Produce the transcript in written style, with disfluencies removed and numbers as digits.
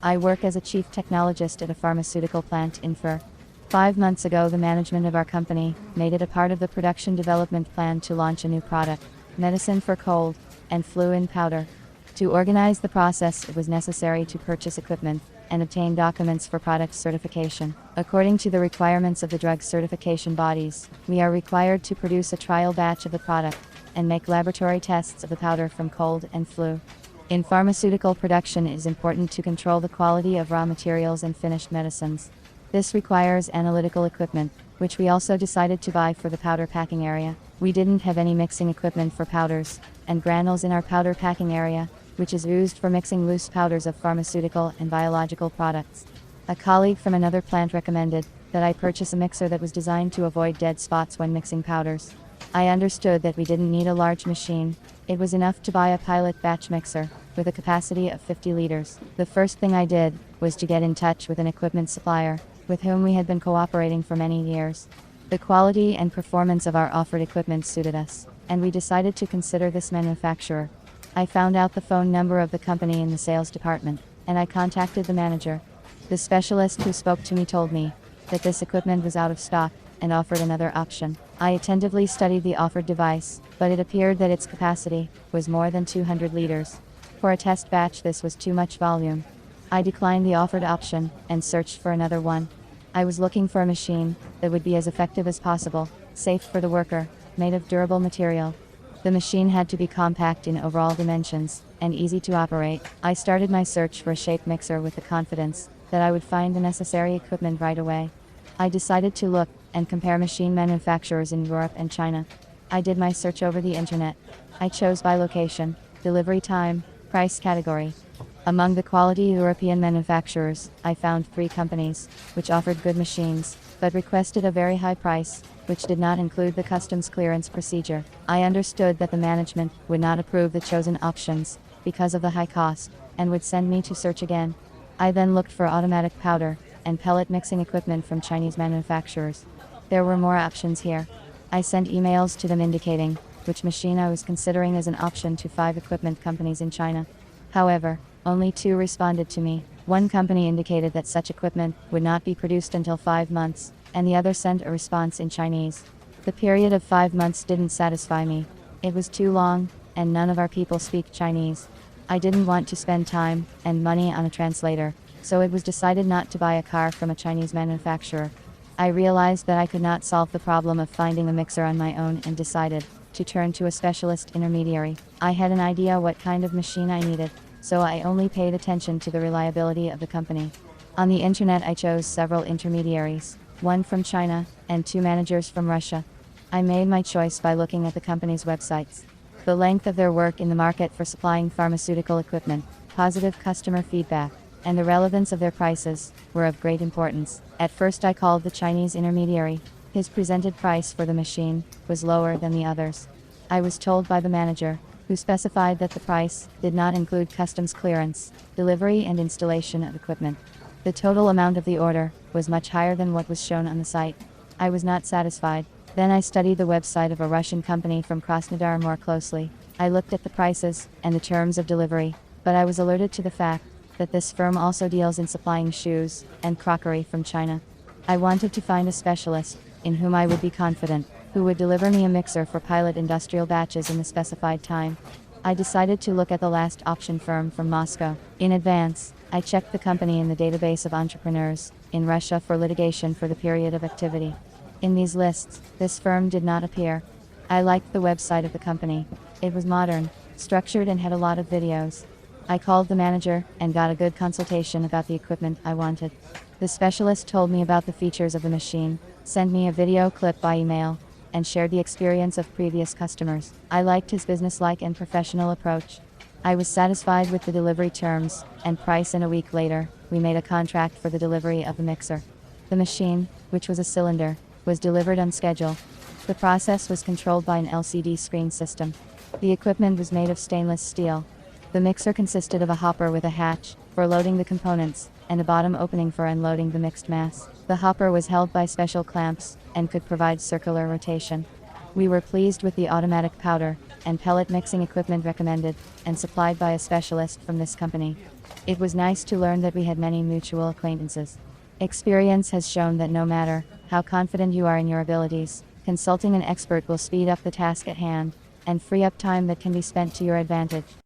I work as a chief technologist at a pharmaceutical plant in Fur. 5 months ago, the management of our company made it a part of the production development plan to launch a new product, medicine for cold and flu in powder. To organize the process, it was necessary to purchase equipment and obtain documents for product certification. According to the requirements of the drug certification bodies, we are required to produce a trial batch of the product and make laboratory tests of the powder from cold and flu. In pharmaceutical production, it is important to control the quality of raw materials and finished medicines. This requires analytical equipment, which we also decided to buy for the powder packing area. We didn't have any mixing equipment for powders and granules in our powder packing area, which is used for mixing loose powders of pharmaceutical and biological products. A colleague from another plant recommended that I purchase a mixer that was designed to avoid dead spots when mixing powders. I understood that we didn't need a large machine. It was enough to buy a pilot batch mixer with a capacity of 50 liters. The first thing I did was to get in touch with an equipment supplier with whom we had been cooperating for many years. The quality and performance of our offered equipment suited us, and we decided to consider this manufacturer. I found out the phone number of the company in the sales department, and I contacted the manager. The specialist who spoke to me told me that this equipment was out of stock and offered another option. I attentively studied the offered device, but it appeared that its capacity was more than 200 liters. For a test batch, this was too much volume. I declined the offered option and searched for another one. I was looking for a machine that would be as effective as possible, safe for the worker, made of durable material. The machine had to be compact in overall dimensions and easy to operate. I started my search for a shape mixer with the confidence that I would find the necessary equipment right away. I decided to look and compare machine manufacturers in Europe and China. I did my search over the internet. I chose by location, delivery time, price category. Among the quality European manufacturers, I found 3 companies which offered good machines, but requested a very high price, which did not include the customs clearance procedure. I understood that the management would not approve the chosen options because of the high cost, and would send me to search again. I then looked for automatic powder and pellet mixing equipment from Chinese manufacturers. There were more options here. I sent emails to them indicating which machine I was considering as an option to 5 equipment companies in China. However, only 2 responded to me. One company indicated that such equipment would not be produced until 5 months, and the other sent a response in Chinese. The period of 5 months didn't satisfy me. It was too long, and none of our people speak Chinese. I didn't want to spend time and money on a translator, so it was decided not to buy a car from a Chinese manufacturer. I realized that I could not solve the problem of finding a mixer on my own and decided to turn to a specialist intermediary. I had an idea what kind of machine I needed, so I only paid attention to the reliability of the company. On the internet, I chose several intermediaries, 1 from China and 2 managers from Russia. I made my choice by looking at the company's websites. The length of their work in the market for supplying pharmaceutical equipment, positive customer feedback, and the relevance of their prices were of great importance. At first, I called the Chinese intermediary. His presented price for the machine was lower than the others. I was told by the manager, who specified that the price did not include customs clearance, delivery and installation of equipment. The total amount of the order was much higher than what was shown on the site. I was not satisfied. Then I studied the website of a Russian company from Krasnodar more closely. I looked at the prices and the terms of delivery, but I was alerted to the fact that this firm also deals in supplying shoes and crockery from China. I wanted to find a specialist in whom I would be confident, who would deliver me a mixer for pilot industrial batches in the specified time. I decided to look at the last option firm from Moscow. In advance, I checked the company in the database of entrepreneurs in Russia for litigation for the period of activity. In these lists, this firm did not appear. I liked the website of the company. It was modern, structured, and had a lot of videos. I called the manager and got a good consultation about the equipment I wanted. The specialist told me about the features of the machine, sent me a video clip by email, and shared the experience of previous customers. I liked his businesslike and professional approach. I was satisfied with the delivery terms and price, and a week later, we made a contract for the delivery of the mixer. The machine, which was a cylinder, was delivered on schedule. The process was controlled by an LCD screen system. The equipment was made of stainless steel. The mixer consisted of a hopper with a hatch for loading the components, and a bottom opening for unloading the mixed mass. The hopper was held by special clamps and could provide circular rotation. We were pleased with the automatic powder and pellet mixing equipment recommended and supplied by a specialist from this company. It was nice to learn that we had many mutual acquaintances. Experience has shown that no matter how confident you are in your abilities, consulting an expert will speed up the task at hand and free up time that can be spent to your advantage.